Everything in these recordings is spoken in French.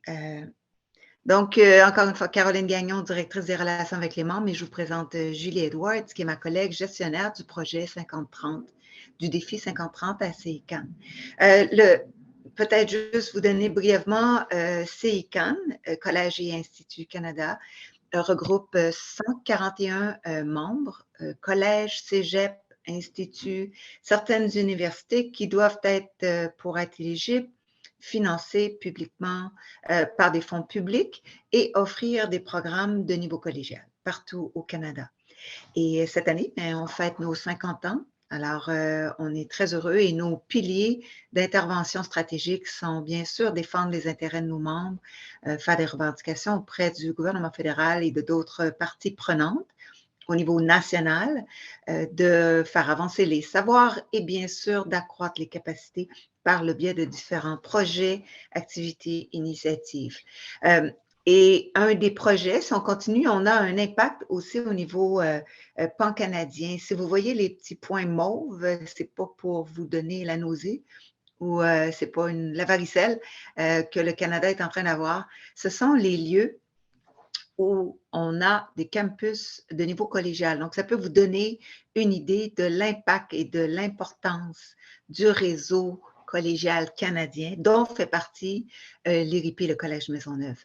Euh, Encore une fois, Caroline Gagnon, directrice des relations avec les membres, et je vous présente Julie Edwards, qui est ma collègue gestionnaire du projet 50-30, du défi 50-30 à CICAN. Peut-être juste vous donner brièvement, CICAN, Collège et Institut Canada, regroupe 141 membres, collèges, cégep, instituts, certaines universités qui doivent être, pour être éligibles, financées publiquement par des fonds publics et offrir des programmes de niveau collégial partout au Canada. Et cette année, on fête nos 50 ans. Alors, on est très heureux et nos piliers d'intervention stratégique sont bien sûr défendre les intérêts de nos membres, faire des revendications auprès du gouvernement fédéral et de d'autres parties prenantes au niveau national, de faire avancer les savoirs et bien sûr d'accroître les capacités par le biais de différents projets, activités, initiatives. Et un des projets, si on continue, on a un impact aussi au niveau pan-canadien. Si vous voyez les petits points mauves, c'est pas pour vous donner la nausée ou c'est pas la varicelle que le Canada est en train d'avoir. Ce sont les lieux où on a des campus de niveau collégial. Donc, ça peut vous donner une idée de l'impact et de l'importance du réseau collégial canadien, dont fait partie l'IRIP, le Collège Maisonneuve.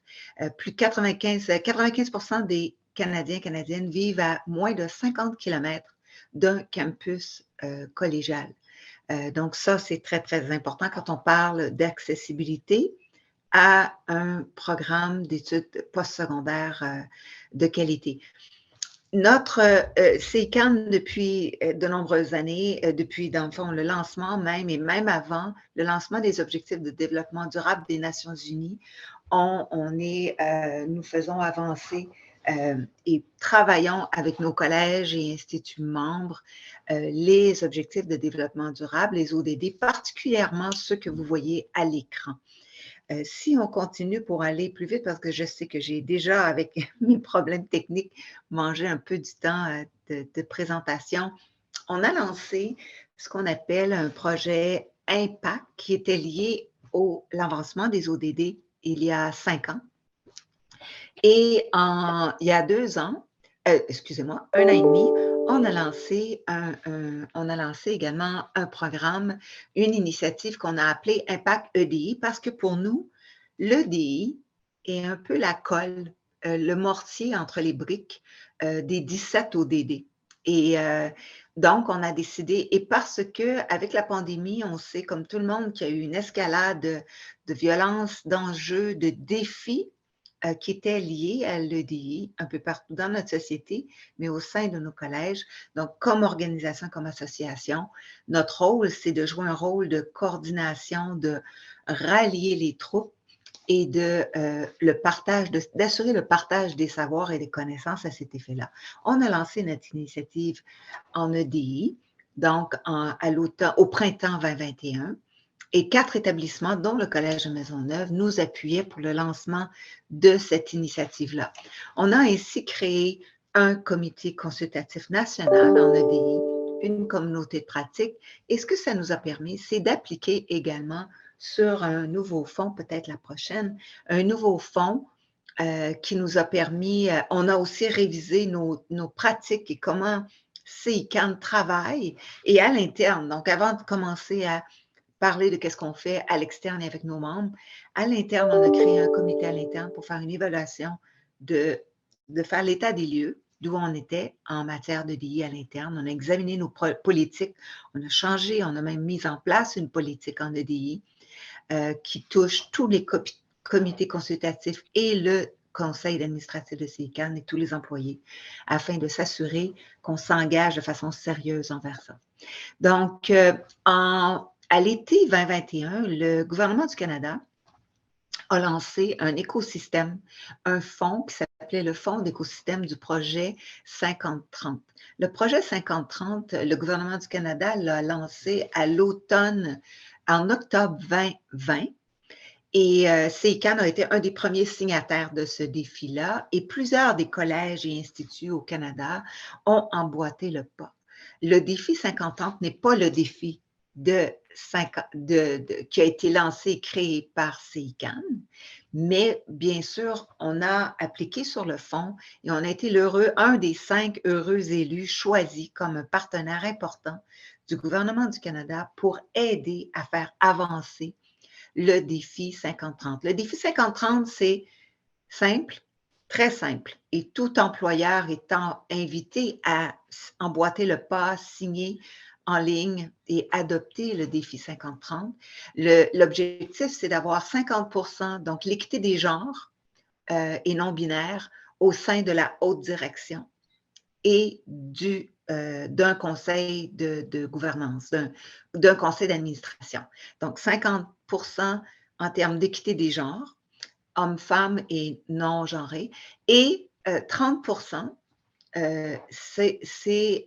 Plus de 95% des Canadiens, Canadiennes vivent à moins de 50 km d'un campus collégial. Donc, ça, c'est très, très important quand on parle d'accessibilité à un programme d'études postsecondaires de qualité. Notre CICAN, depuis de nombreuses années, depuis, dans le fond, le lancement même et même avant le lancement des objectifs de développement durable des Nations unies, nous faisons avancer et travaillons avec nos collèges et instituts membres les objectifs de développement durable, les ODD, particulièrement ceux que vous voyez à l'écran. Si on continue pour aller plus vite, parce que je sais que j'ai déjà, avec mes problèmes techniques, mangé un peu du temps de présentation, on a lancé ce qu'on appelle un projet Impact qui était lié à l'avancement des ODD il y a 5 ans. Et il y a 2 ans, excusez-moi, 1 an et demi, on a lancé également un programme, une initiative qu'on a appelée Impact EDI, parce que pour nous, l'EDI est un peu la colle, le mortier entre les briques des 17 ODD. Et donc, on a décidé, et parce qu'avec la pandémie, on sait, comme tout le monde, qu'il y a eu une escalade de violence, d'enjeux, de défis qui étaient liés à l'EDI un peu partout dans notre société, mais au sein de nos collèges. Donc, comme organisation, comme association, notre rôle, c'est de jouer un rôle de coordination, de rallier les troupes et d'assurer le partage des savoirs et des connaissances à cet effet-là. On a lancé notre initiative en EDI, donc au printemps 2021, et 4 établissements, dont le Collège de Maisonneuve, nous appuyaient pour le lancement de cette initiative-là. On a ainsi créé un comité consultatif national en EDI, une communauté de pratique, et ce que ça nous a permis, c'est d'appliquer également sur un nouveau fonds, peut-être la prochaine, un nouveau fonds qui nous a permis, on a aussi révisé nos pratiques et comment CICAN travaille et à l'interne. Donc, avant de commencer à parler de qu'est-ce qu'on fait à l'externe et avec nos membres. À l'interne, on a créé un comité à l'interne pour faire une évaluation de faire l'état des lieux, d'où on était en matière de DI à l'interne. On a examiné nos politiques, on a changé, on a même mis en place une politique en EDI qui touche tous les comités consultatifs et le conseil administratif de CICAN et tous les employés, afin de s'assurer qu'on s'engage de façon sérieuse envers ça. Donc, à l'été 2021, le gouvernement du Canada a lancé un écosystème, un fonds qui s'appelait le Fonds d'écosystème du projet 50-30. Le projet 50-30, le gouvernement du Canada l'a lancé à l'automne, en octobre 2020. Et CICAN a été un des premiers signataires de ce défi-là et plusieurs des collèges et instituts au Canada ont emboîté le pas. Le défi 50-30 n'est pas le défi de qui a été lancé et créé par CICAN. Mais bien sûr, on a appliqué sur le fonds et on a été un des 5 heureux élus choisis comme un partenaire important du gouvernement du Canada pour aider à faire avancer le défi 50-30. Le défi 50-30, c'est simple, très simple, et tout employeur étant invité à emboîter le pas, signer en ligne et adopter le défi 50-30. L'objectif, c'est d'avoir 50%, donc l'équité des genres et non-binaires au sein de la haute direction et d'un conseil de gouvernance, d'un conseil d'administration. Donc, 50% en termes d'équité des genres, hommes, femmes et non-genrés, et 30%, c'est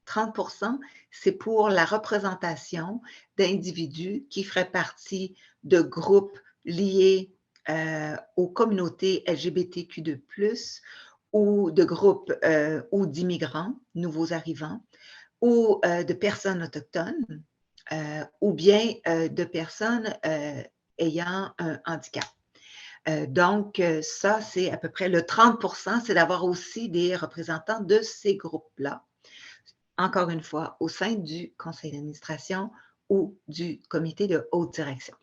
30%, c'est pour la représentation d'individus qui feraient partie de groupes liés aux communautés LGBTQ2+, ou de groupes ou d'immigrants, nouveaux arrivants, ou de personnes autochtones, ou bien de personnes ayant un handicap. Donc, ça, c'est à peu près le 30%, c'est d'avoir aussi des représentants de ces groupes-là, encore une fois, au sein du conseil d'administration ou du comité de haute direction.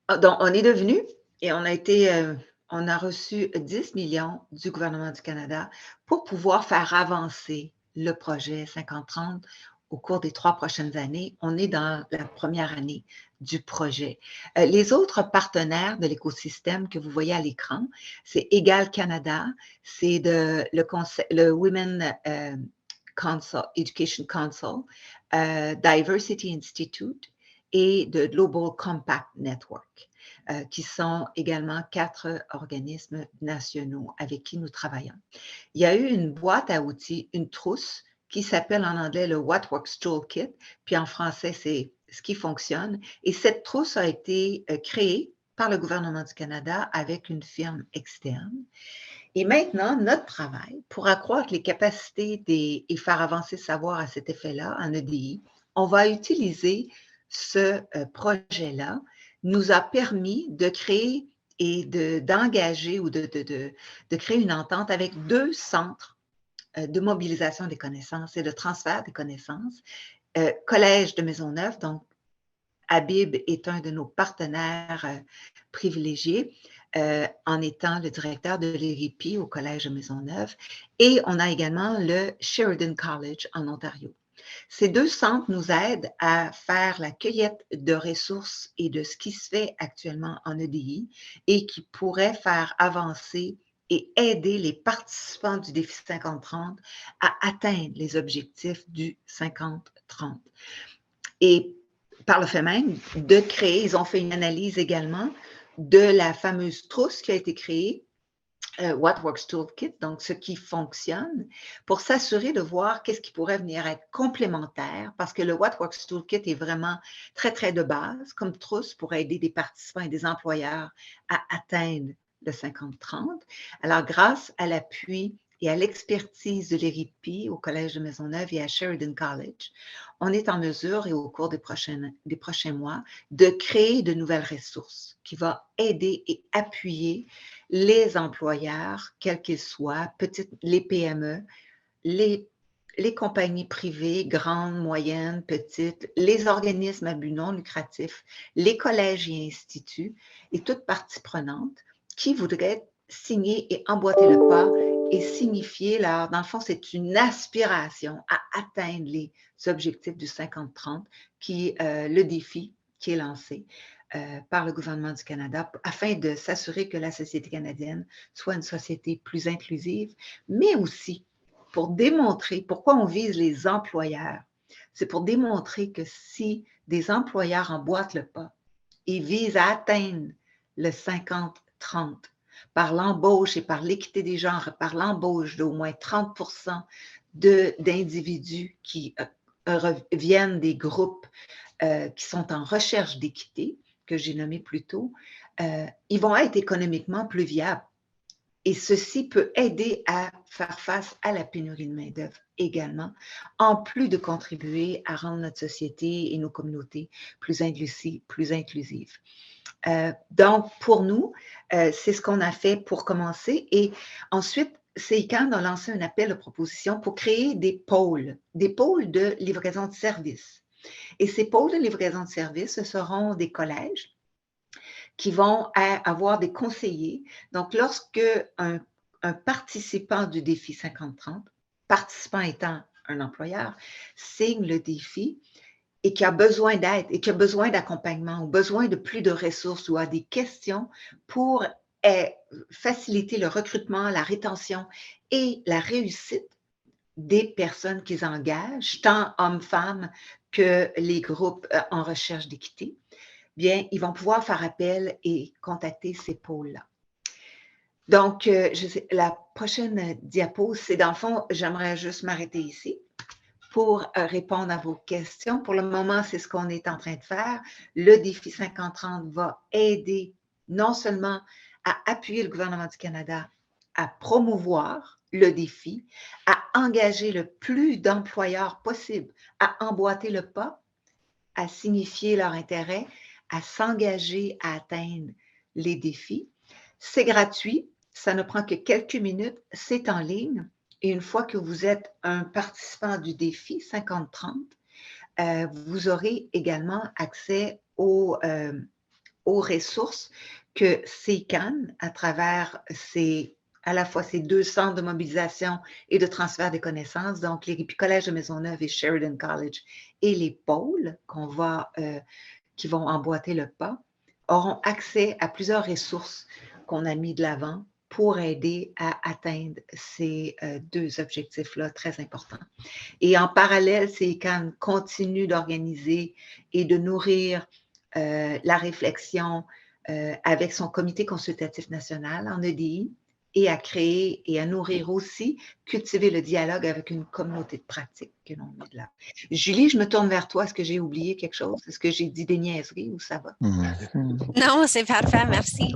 Donc, on est devenu, et on a reçu 10 millions du gouvernement du Canada pour pouvoir faire avancer le projet 50-30 au cours des 3 prochaines années. On est dans la première année du projet. Les autres partenaires de l'écosystème que vous voyez à l'écran, c'est Égal Canada, c'est le Women Education Council, Diversity Institute et de Global Compact Network, qui sont également 4 organismes nationaux avec qui nous travaillons. Il y a eu une boîte à outils, une trousse, qui s'appelle en anglais le What Works Toolkit, puis en français, c'est ce qui fonctionne. Et cette trousse a été créée par le gouvernement du Canada avec une firme externe. Et maintenant, notre travail, pour accroître les capacités et faire avancer le savoir à cet effet-là, en EDI, on va utiliser ce projet-là, nous a permis de créer et d'engager ou de créer une entente avec 2 centres de mobilisation des connaissances et de transfert des connaissances. Collège de Maisonneuve, donc Habib est un de nos partenaires privilégiés en étant le directeur de l'ERIPI au Collège de Maisonneuve. Et on a également le Sheridan College en Ontario. Ces 2 centres nous aident à faire la cueillette de ressources et de ce qui se fait actuellement en EDI et qui pourrait faire avancer et aider les participants du défi 50-30 à atteindre les objectifs du 50-30. Et par le fait même de créer, ils ont fait une analyse également de la fameuse trousse qui a été créée, What Works Toolkit, donc ce qui fonctionne, pour s'assurer de voir qu'est-ce qui pourrait venir être complémentaire, parce que le What Works Toolkit est vraiment très, très de base, comme trousse pour aider des participants et des employeurs à atteindre le 50-30. Alors, grâce à l'appui et à l'expertise de l'ERIPI au Collège de Maisonneuve et à Sheridan College, on est en mesure, et au cours des prochains mois, de créer de nouvelles ressources qui vont aider et appuyer les employeurs, quels qu'ils soient, les PME, les compagnies privées, grandes, moyennes, petites, les organismes à but non lucratif, les collèges et instituts, et toutes parties prenantes qui voudraient signer et emboîter le pas et signifier dans le fond, c'est une aspiration à atteindre les objectifs du 50-30, qui est le défi qui est lancé par le gouvernement du Canada afin de s'assurer que la société canadienne soit une société plus inclusive, mais aussi pour démontrer pourquoi on vise les employeurs. C'est pour démontrer que si des employeurs emboîtent le pas et visent à atteindre le 50-30 par l'embauche et par l'équité des genres, par l'embauche d'au moins 30% d'individus qui viennent des groupes qui sont en recherche d'équité, que j'ai nommé plus tôt, ils vont être économiquement plus viables. Et ceci peut aider à faire face à la pénurie de main-d'œuvre également, en plus de contribuer à rendre notre société et nos communautés plus inclusives. Donc, pour nous, c'est ce qu'on a fait pour commencer. Et ensuite, CICAN a lancé un appel de proposition pour créer des pôles de livraison de services. Et ces pôles de livraison de services, ce seront des collèges qui vont avoir des conseillers. Donc, lorsque un participant du défi 50-30, participant étant un employeur, signe le défi et qui a besoin d'aide et qui a besoin d'accompagnement ou besoin de plus de ressources ou a des questions pour faciliter le recrutement, la rétention et la réussite des personnes qu'ils engagent, tant hommes-femmes que les groupes en recherche d'équité, bien, ils vont pouvoir faire appel et contacter ces pôles-là. Donc, la prochaine diapo, c'est dans le fond, j'aimerais juste m'arrêter ici pour répondre à vos questions. Pour le moment, c'est ce qu'on est en train de faire. Le défi 50-30 va aider non seulement à appuyer le gouvernement du Canada à promouvoir le défi, à engager le plus d'employeurs possible, à emboîter le pas, à signifier leur intérêt, à s'engager à atteindre les défis. C'est gratuit, ça ne prend que quelques minutes, c'est en ligne. Et une fois que vous êtes un participant du défi 50-30, vous aurez également accès aux ressources que CICAN, à travers à la fois ces 2 centres de mobilisation et de transfert des connaissances, donc les collèges de Maisonneuve et Sheridan College et les pôles qui vont emboîter le pas, auront accès à plusieurs ressources qu'on a mis de l'avant pour aider à atteindre ces 2 objectifs-là très importants. Et en parallèle, CICAN continue d'organiser et de nourrir la réflexion avec son comité consultatif national en EDI et à créer et à nourrir aussi, cultiver le dialogue avec une communauté de pratique que l'on met de là. Julie, je me tourne vers toi. Est-ce que j'ai oublié quelque chose? Est-ce que j'ai dit des niaiseries ou ça va? Non, c'est parfait, merci.